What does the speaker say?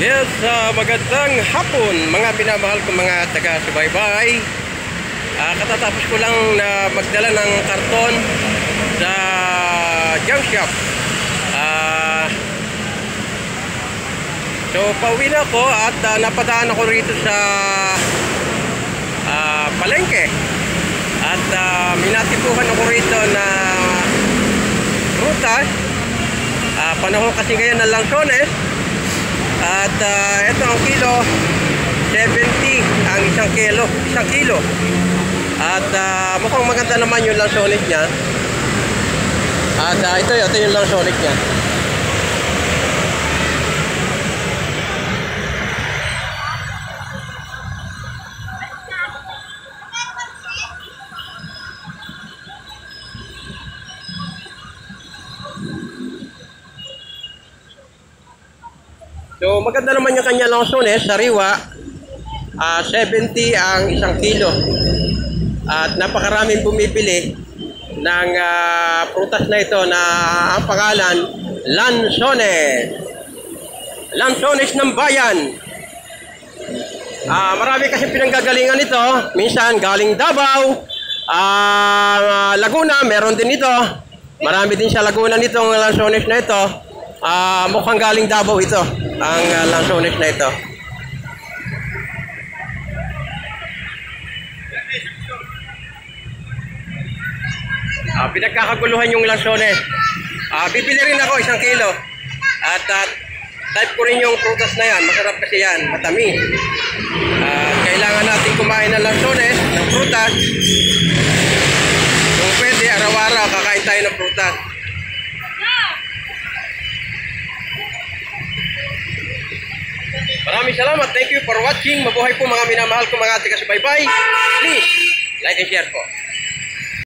Yes, magandang hapon mga minamahal ko mga taga-subaybay. Katatapos ko lang na magdala ng karton sa junk shop. So pauwi na ako at napadaan ako rito sa palengke. At minatipuhan ako rito na prutas. Panahon kasi ngayon ng langsones. At ito ang kilo 70 ang isang kilo. At mukhang maganda naman yung langsones niya. At ito yung langsones niya. So maganda naman yung kanya langsones, sariwa. 70 ang isang kilo. At napakaraming bumibili ng prutas na ito na ang pangalan Lansones. Lansones ng bayan. Marami kasi pinanggagalingan ito. Minsan galing Davao, Laguna, meron din ito. Marami din sa Laguna nitong lansones na ito. Mukhang galing Davao ito, ang lansones na ito. Pinagkakaguluhan yung lansones. Bibili rin ako 1 kilo. At type ko rin yung prutas na yan. Masarap kasi yan, matamis. Kailangan natin kumain ng lansones, ng prutas. Kung pwede, araw-araw kakain tayo ng prutas. Maraming salamat. Thank you for watching. Mabuhay po mga minamahal ko mga taga-subaybay. Please, like and share po.